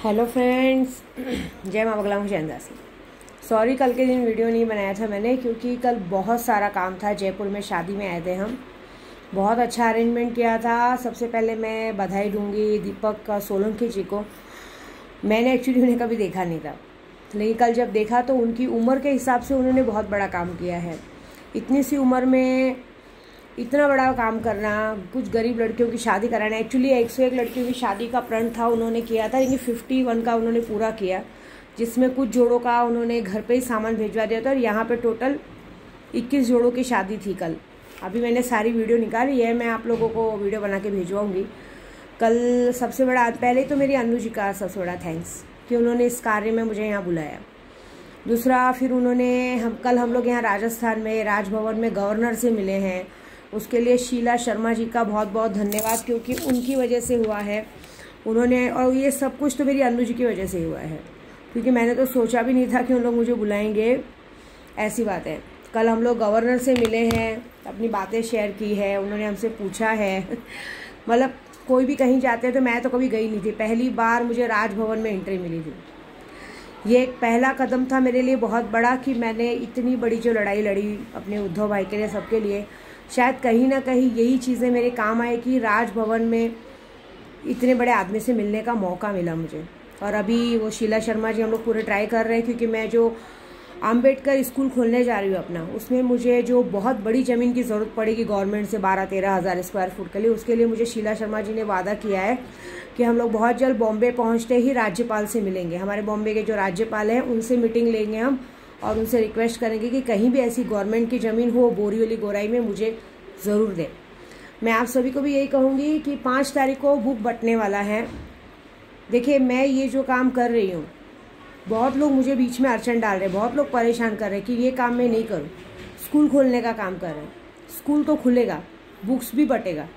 Hello friends, जय माँ बगला हुसैनदासी। सॉरी कल के दिन वीडियो नहीं बनाया था मैंने, क्योंकि कल बहुत सारा काम था। जयपुर में शादी में आए थे हम, बहुत अच्छा अरेंजमेंट किया था। सबसे पहले मैं बधाई दूंगी दीपक सोलंकी जी को। मैंने एक्चुअली उन्हें कभी देखा नहीं था, लेकिन कल जब देखा तो उनकी उम्र के हिसाब से उन्होंने बहुत बड़ा काम किया है। इतनी सी उम्र में इतना बड़ा काम करना, कुछ गरीब लड़कियों की शादी कराना। एक्चुअली 101 लड़कियों की शादी का प्रण था, उन्होंने किया था, लेकिन 51 का उन्होंने पूरा किया, जिसमें कुछ जोड़ों का उन्होंने घर पे ही सामान भिजवा दिया था। और यहाँ पे टोटल 21 जोड़ों की शादी थी कल। अभी मैंने सारी वीडियो निकाली है, मैं आप लोगों को वीडियो बना के भिजवाऊँगी। कल सबसे बड़ा, पहले तो मेरी अन्नू जी का सबसे बड़ा थैंक्स कि उन्होंने इस कार्य में मुझे यहाँ बुलाया। दूसरा, फिर उन्होंने कल हम लोग यहाँ राजस्थान में राजभवन में गवर्नर से मिले हैं। उसके लिए शीला शर्मा जी का बहुत बहुत धन्यवाद, क्योंकि उनकी वजह से हुआ है उन्होंने। और ये सब कुछ तो मेरी अन्नू जी की वजह से हुआ है, क्योंकि मैंने तो सोचा भी नहीं था कि उन लोग मुझे बुलाएंगे। ऐसी बात है। कल हम लोग गवर्नर से मिले हैं, अपनी बातें शेयर की है, उन्होंने हमसे पूछा है। मतलब कोई भी कहीं जाते हैं तो मैं तो कभी गई नहीं थी, पहली बार मुझे राजभवन में एंट्री मिली थी। ये एक पहला कदम था मेरे लिए बहुत बड़ा, कि मैंने इतनी बड़ी जो लड़ाई लड़ी अपने उद्धव भाई के लिए, सबके लिए। शायद कहीं ना कहीं यही चीज़ें मेरे काम आए कि राजभवन में इतने बड़े आदमी से मिलने का मौका मिला मुझे। और अभी वो शीला शर्मा जी हम लोग पूरे ट्राई कर रहे हैं, क्योंकि मैं जो अम्बेडकर स्कूल खोलने जा रही हूँ अपना, उसमें मुझे जो बहुत बड़ी ज़मीन की ज़रूरत पड़ेगी गवर्नमेंट से 12-13 हज़ार स्क्वायर फुट के लिए, उसके लिए मुझे शीला शर्मा जी ने वादा किया है कि हम लोग बहुत जल्द बॉम्बे पहुँचते ही राज्यपाल से मिलेंगे। हमारे बॉम्बे के जो राज्यपाल हैं उनसे मीटिंग लेंगे हम, और उनसे रिक्वेस्ट करेंगे कि कहीं भी ऐसी गवर्नमेंट की ज़मीन हो बोरीवली गोराई में, मुझे ज़रूर दें। मैं आप सभी को भी यही कहूँगी कि 5 तारीख को बुक बंटने वाला है। देखिए, मैं ये जो काम कर रही हूँ, बहुत लोग मुझे बीच में अड़चन डाल रहे हैं, बहुत लोग परेशान कर रहे हैं कि ये काम मैं नहीं करूँ। स्कूल खोलने का काम कर रहे हैं, स्कूल तो खुलेगा, बुक्स भी बटेगा,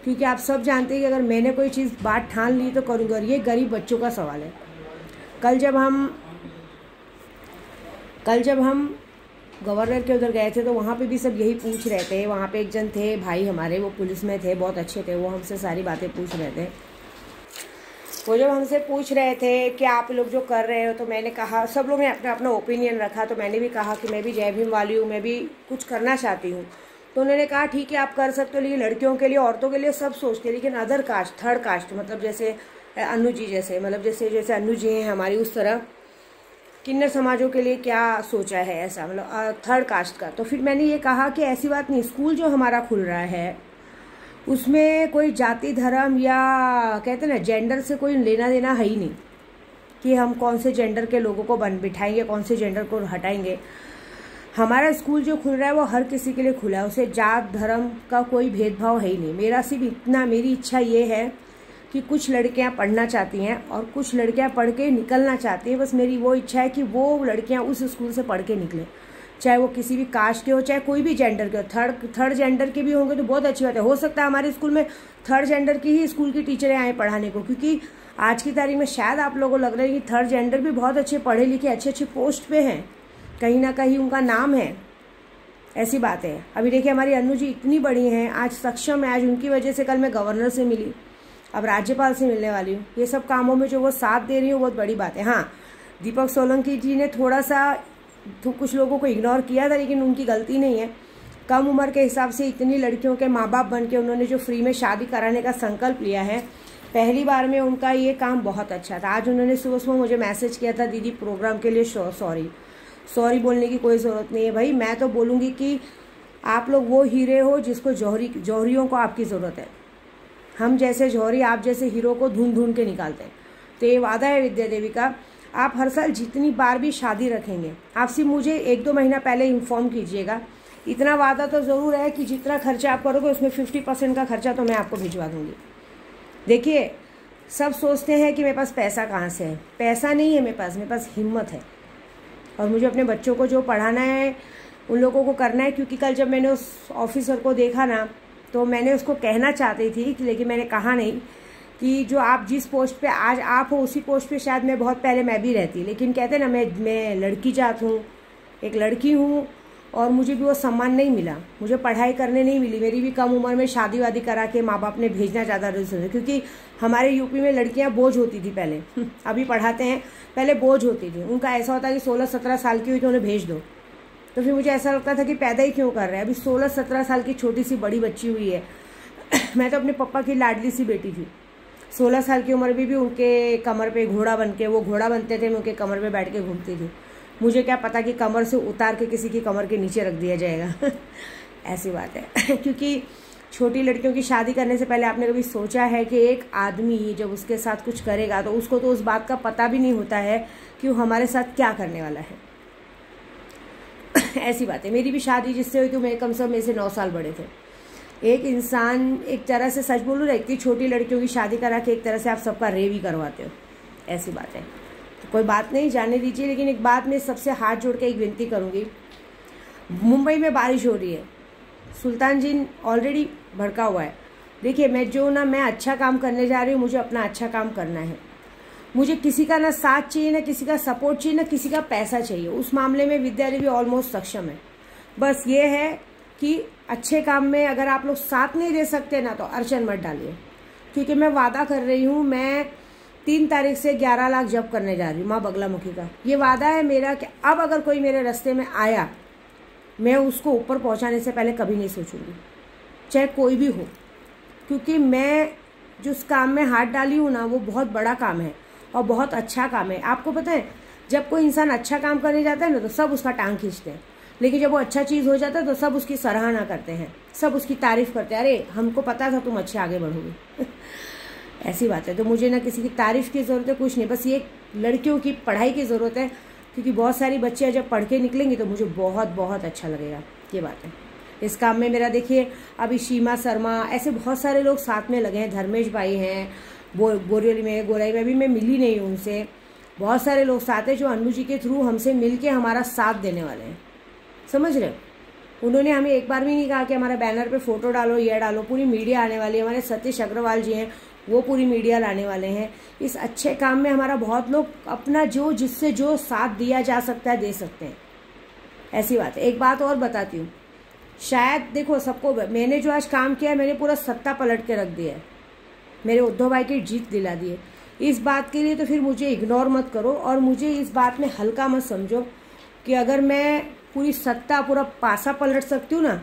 क्योंकि आप सब जानते हैं कि अगर मैंने कोई चीज़ बात ठान ली तो करूँगा। ये गरीब बच्चों का सवाल है। कल जब हम गवर्नर के उधर गए थे तो वहाँ पे भी सब यही पूछ रहे थे। वहाँ पे एक जन थे भाई हमारे, वो पुलिस में थे, बहुत अच्छे थे, वो हमसे सारी बातें पूछ रहे थे। वो जब हमसे पूछ रहे थे कि आप लोग जो कर रहे हो, तो मैंने कहा, सब लोगों ने अपना अपना ओपिनियन रखा, तो मैंने भी कहा कि मैं भी जय भीम वाली हूँ, मैं भी कुछ करना चाहती हूँ। तो उन्होंने कहा ठीक है आप कर सकते हो, लेकिन लड़कियों के लिए, औरतों के लिए सब सोचते हैं, लेकिन अदर कास्ट, थर्ड कास्ट, मतलब जैसे अन्नू जी जैसे, मतलब जैसे अन्नू जी हैं हमारी, उस तरह किन्नर समाजों के लिए क्या सोचा है ऐसा, मतलब थर्ड कास्ट का। तो फिर मैंने ये कहा कि ऐसी बात नहीं, स्कूल जो हमारा खुल रहा है उसमें कोई जाति धर्म या कहते हैं ना जेंडर से कोई लेना देना है ही नहीं, कि हम कौन से जेंडर के लोगों को बिठाएंगे, कौन से जेंडर को हटाएंगे। हमारा स्कूल जो खुल रहा है वो हर किसी के लिए खुला है, उसे जात धर्म का कोई भेदभाव है ही नहीं। मेरा सिर्फ इतना, मेरी इच्छा ये है कि कुछ लड़कियां पढ़ना चाहती हैं और कुछ लड़कियां पढ़ के निकलना चाहती हैं। बस मेरी वो इच्छा है कि वो लड़कियां उस स्कूल से पढ़ के निकलें, चाहे वो किसी भी कास्ट के हो, चाहे कोई भी जेंडर के हो। थर्ड जेंडर के भी होंगे तो बहुत अच्छी बात है। हो सकता है हमारे स्कूल में थर्ड जेंडर की ही स्कूल की टीचरें आए पढ़ाने को, क्योंकि आज की तारीख में शायद आप लोगों को लग रहा है कि थर्ड जेंडर भी बहुत अच्छे पढ़े लिखे, अच्छे अच्छे पोस्ट पे हैं, कहीं ना कहीं उनका नाम है। ऐसी बात है। अभी देखिए, हमारी अन्नू जी इतनी बड़ी हैं, आज सक्षम है, आज उनकी वजह से कल मैं गवर्नर से मिली, अब राज्यपाल से मिलने वाली हूँ। ये सब कामों में जो वो साथ दे रही हूँ बहुत बड़ी बात है। हाँ, दीपक सोलंकी जी ने थोड़ा सा कुछ लोगों को इग्नोर किया था, लेकिन उनकी गलती नहीं है। कम उम्र के हिसाब से इतनी लड़कियों के माँ बाप बन के उन्होंने जो फ्री में शादी कराने का संकल्प लिया है, पहली बार में उनका ये काम बहुत अच्छा था। आज उन्होंने सुबह सुबह मुझे मैसेज किया था, दीदी प्रोग्राम के लिए सॉरी बोलने की कोई ज़रूरत नहीं है भाई। मैं तो बोलूँगी कि आप लोग वो हीरे हो जिसको जौहरियों को आपकी ज़रूरत है। हम जैसे जौहरी, आप जैसे हीरो को ढूंढ के निकालते हैं। तो ये वादा है विद्या देवी का, आप हर साल जितनी बार भी शादी रखेंगे, आप सिर्फ मुझे 1-2 महीना पहले इन्फॉर्म कीजिएगा। इतना वादा तो ज़रूर है कि जितना खर्चा आप करोगे उसमें 50% का खर्चा तो मैं आपको भिजवा दूँगी। देखिए, सब सोचते हैं कि मेरे पास पैसा कहाँ से है। पैसा नहीं है मेरे पास हिम्मत है, और मुझे अपने बच्चों को जो पढ़ाना है उन लोगों को करना है। क्योंकि कल जब मैंने उस ऑफिसर को देखा ना, तो मैंने उसको कहना चाहती थी, लेकिन मैंने कहा नहीं, कि जो आप जिस पोस्ट पे आज आप हो उसी पोस्ट पे शायद मैं बहुत पहले मैं भी रहती। लेकिन कहते ना, मैं लड़की जात हूँ, एक लड़की हूँ, और मुझे भी वो सम्मान नहीं मिला, मुझे पढ़ाई करने नहीं मिली। मेरी भी कम उम्र में शादी वादी करा के माँ बाप ने भेजना ज़्यादा जरूरी, क्योंकि हमारे यूपी में लड़कियां बोझ होती थी पहले। अभी पढ़ाते हैं, पहले बोझ होती थी। उनका ऐसा होता कि 16-17 साल की हुई तो उन्हें भेज दो। तो फिर मुझे ऐसा लगता था कि पैदा ही क्यों कर रहे हैं, अभी 16-17 साल की छोटी सी बड़ी बच्ची हुई है। मैं तो अपने पापा की लाडली सी बेटी थी। 16 साल की उम्र में भी उनके कमर पे घोड़ा बन के, वो घोड़ा बनते थे, मैं उनके कमर पे बैठ के घूमती थी। मुझे क्या पता कि कमर से उतार के किसी की कमर के नीचे रख दिया जाएगा। ऐसी बात है। क्योंकि छोटी लड़कियों की शादी करने से पहले आपने कभी सोचा है कि एक आदमी जब उसके साथ कुछ करेगा तो उसको तो उस बात का पता भी नहीं होता है कि वो हमारे साथ क्या करने वाला है। ऐसी बात है। मेरी भी शादी जिससे हुई तो मेरे कम से कम मेरे से 9 साल बड़े थे। एक इंसान, एक तरह से सच बोलूँ ना, इतनी छोटी लड़कियों की शादी करा के एक तरह से आप सबका रेव ही करवाते हो। ऐसी बात है। तो कोई बात नहीं, जाने दीजिए। लेकिन एक बात मैं सबसे हाथ जोड़ के एक विनती करूँगी। मुंबई में बारिश हो रही है, सुल्तान जिन ऑलरेडी भड़का हुआ है। देखिए, मैं अच्छा काम करने जा रही हूँ, मुझे अपना अच्छा काम करना है। मुझे किसी का ना साथ चाहिए, ना किसी का सपोर्ट चाहिए, ना किसी का पैसा चाहिए। उस मामले में विद्या देवी ऑलमोस्ट सक्षम है। बस ये है कि अच्छे काम में अगर आप लोग साथ नहीं दे सकते ना, तो अड़चन मत डालिए। क्योंकि मैं वादा कर रही हूँ, मैं 3 तारीख से 11 लाख जप करने जा रही हूँ माँ बगलामुखी का। ये वादा है मेरा कि अब अगर कोई मेरे रास्ते में आया, मैं उसको ऊपर पहुँचाने से पहले कभी नहीं सोचूंगी, चाहे कोई भी हो। क्योंकि मैं जिस काम में हाथ डाली हूँ ना, वो बहुत बड़ा काम है और बहुत अच्छा काम है। आपको पता है, जब कोई इंसान अच्छा काम करने जाता है ना, तो सब उसका टांग खींचते हैं। लेकिन जब वो अच्छा चीज़ हो जाता है तो सब उसकी सराहना करते हैं, सब उसकी तारीफ करते हैं। अरे, हमको पता था तुम अच्छे आगे बढ़ोगे। ऐसी बात है। तो मुझे ना किसी की तारीफ की ज़रूरत है, कुछ नहीं। बस ये लड़कियों की पढ़ाई की ज़रूरत है, क्योंकि बहुत सारी बच्चियाँ जब पढ़ के निकलेंगी तो मुझे बहुत बहुत अच्छा लगेगा। ये बात है। इस काम में मेरा देखिए, अभी सीमा शर्मा, ऐसे बहुत सारे लोग साथ में लगे हैं। धर्मेश भाई हैं बोरियली में, गोलाई में। अभी मैं मिली नहीं हूँ उनसे। बहुत सारे लोग साथ हैं जो अन्नू जी के थ्रू हमसे मिल के हमारा साथ देने वाले हैं। समझ रहे हो? उन्होंने हमें एक बार भी नहीं कहा कि हमारा बैनर पे फोटो डालो, ये डालो। पूरी मीडिया आने वाली है। हमारे सतीश अग्रवाल जी हैं, वो पूरी मीडिया लाने वाले हैं। इस अच्छे काम में हमारा बहुत लोग अपना जिससे जो साथ दिया जा सकता है दे सकते हैं। ऐसी बात है। एक बात और बताती हूँ, शायद देखो सबको, मैंने जो आज काम किया है, मैंने पूरा सत्ता पलट के रख दिया है। मेरे उद्धव भाई की जीत दिला दी है। इस बात के लिए तो फिर मुझे इग्नोर मत करो और मुझे इस बात में हल्का मत समझो कि अगर मैं पूरी सत्ता, पूरा पासा पलट सकती हूँ ना,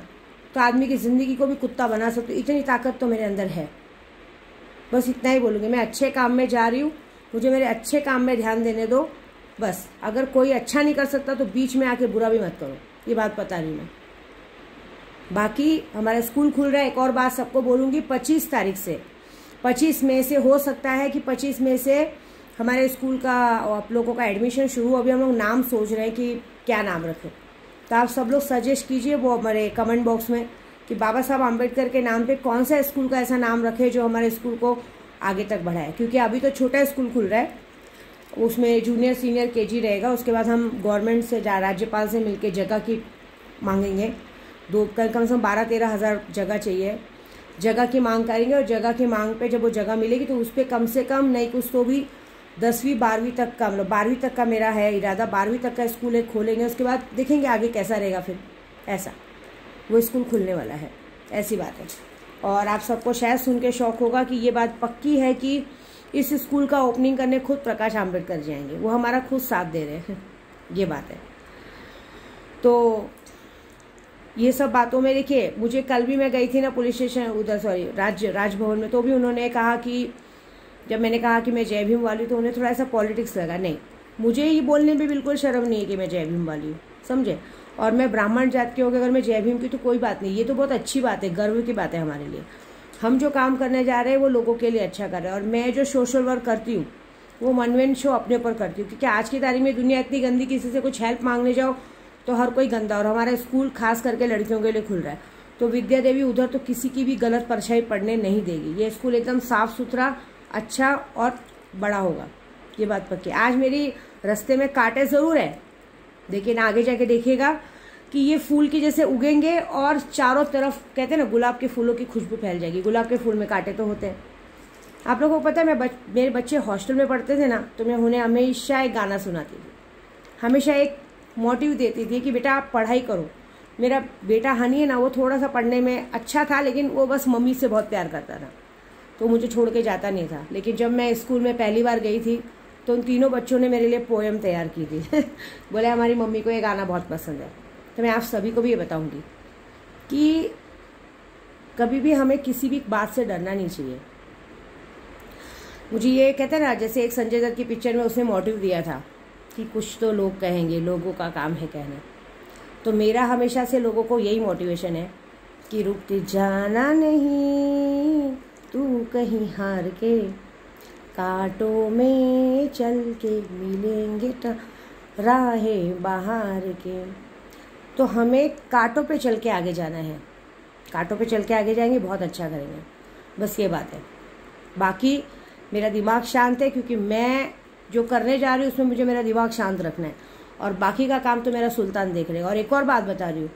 तो आदमी की ज़िंदगी को भी कुत्ता बना सकती हूँ। इतनी ताकत तो मेरे अंदर है। बस इतना ही बोलूँगी। मैं अच्छे काम में जा रही हूँ, मुझे मेरे अच्छे काम में ध्यान देने दो बस। अगर कोई अच्छा नहीं कर सकता तो बीच में आके बुरा भी मत करो। ये बात पता नहीं मैं। बाकी हमारा स्कूल खुल रहा है। एक और बात सबको बोलूँगी, 25 तारीख से, 25 मई से हो सकता है कि 25 मई से हमारे स्कूल का, आप लोगों का एडमिशन शुरू। अभी हम लोग नाम सोच रहे हैं कि क्या नाम रखें। तो आप सब लोग सजेस्ट कीजिए वो हमारे कमेंट बॉक्स में कि बाबा साहब आम्बेडकर के नाम पे कौन सा स्कूल का ऐसा नाम रखे जो हमारे स्कूल को आगे तक बढ़ाए। क्योंकि अभी तो छोटा स्कूल खुल रहा है, उसमें जूनियर सीनियर केजी रहेगा। उसके बाद हम गवर्नमेंट से, राज्यपाल से मिलके जगह की मांगेंगे। कम से कम 12-13 हज़ार जगह चाहिए। जगह की मांग करेंगे और जगह की मांग पे जब वो जगह मिलेगी तो उस पर कम से कम नहीं कुछ तो भी 10वीं 12वीं तक का, मतलब 12वीं तक का मेरा है इरादा। 12वीं तक का स्कूल एक खोलेंगे, उसके बाद देखेंगे आगे कैसा रहेगा। फिर ऐसा वो स्कूल खुलने वाला है। ऐसी बात है। और आप सबको शायद सुन के शौक होगा कि ये बात पक्की है कि इस स्कूल का ओपनिंग करने खुद प्रकाश आम्बेडकर जाएंगे। वो हमारा खुद साथ दे रहे हैं। ये बात है। तो ये सब बातों में देखिए, मुझे कल भी मैं गई थी ना पुलिस स्टेशन, उधर सॉरी राजभवन में, तो भी उन्होंने कहा कि जब मैंने कहा कि मैं जय भीम वाली, तो उन्हें थोड़ा सा पॉलिटिक्स लगा। नहीं, मुझे ये बोलने में बिल्कुल शर्म नहीं है कि मैं जय भीम वाली हूँ, समझे। और मैं ब्राह्मण जात की होकर अगर मैं जय भीम की तो कोई बात नहीं, ये तो बहुत अच्छी बात है, गर्व की बात है हमारे लिए। हम जो काम करने जा रहे हैं वो लोगों के लिए अच्छा कर रहे हैं। और मैं जो सोशल वर्क करती हूँ वो मनवेन शो अपने ऊपर करती हूँ, क्योंकि आज की तारीख में दुनिया इतनी गंदी, किसी से कुछ हेल्प मांगने जाओ तो हर कोई गंदा। और हमारा स्कूल खास करके लड़कियों के लिए खुल रहा है, तो विद्या देवी उधर तो किसी की भी गलत परछाई पड़ने नहीं देगी। ये स्कूल एकदम साफ सुथरा, अच्छा और बड़ा होगा, ये बात पक्की। आज मेरी रास्ते में कांटे ज़रूर है, लेकिन आगे जाके देखिएगा कि ये फूल की जैसे उगेंगे और चारों तरफ, कहते हैं ना, गुलाब के फूलों की खुशबू फैल जाएगी। गुलाब के फूल में कांटे तो होते हैं। आप लोगों को पता है, मेरे बच्चे हॉस्टल में पढ़ते थे ना, तो मैं उन्हें हमेशा एक गाना सुनाती थी, हमेशा एक मोटिव देती थी कि बेटा आप पढ़ाई करो, मेरा बेटा हनी है ना, वो थोड़ा सा पढ़ने में अच्छा था, लेकिन वो बस मम्मी से बहुत प्यार करता था, तो मुझे छोड़ के जाता नहीं था। लेकिन जब मैं स्कूल में पहली बार गई थी तो उन तीनों बच्चों ने मेरे लिए पोएम तैयार की थी। बोले हमारी मम्मी को ये गाना बहुत पसंद है। तो मैं आप सभी को भी ये बताऊंगी कि कभी भी हमें किसी भी बात से डरना नहीं चाहिए। मुझे ये कहते हैं ना, जैसे एक संजय दत्त की पिक्चर में उसने मोटिव दिया था कि कुछ तो लोग कहेंगे, लोगों का काम है कहना। तो मेरा हमेशा से लोगों को यही मोटिवेशन है कि रुक जाना नहीं तू कहीं हार के, कांटों में चल के मिलेंगे राहे बाहर के। तो हमें कांटों पे चल के आगे जाना है, कांटों पे चल के आगे जाएंगे, बहुत अच्छा करेंगे, बस ये बात है। बाकी मेरा दिमाग शांत है, क्योंकि मैं जो करने जा रही हूँ उसमें मुझे मेरा दिमाग शांत रखना है, और बाकी का काम तो मेरा सुल्तान देख लेगा। और एक और बात बता रही हूँ,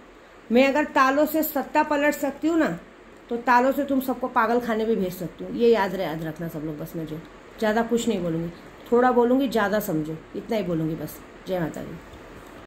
मैं अगर तालों से सत्ता पलट सकती हूँ ना, तो तालों से तुम सबको पागल खाने भी भेज सकती हूँ। ये याद रखना सब लोग। बस मुझे ज़्यादा कुछ नहीं बोलूँगी, थोड़ा बोलूँगी, ज़्यादा समझो, इतना ही बोलूँगी बस। जय माता दी।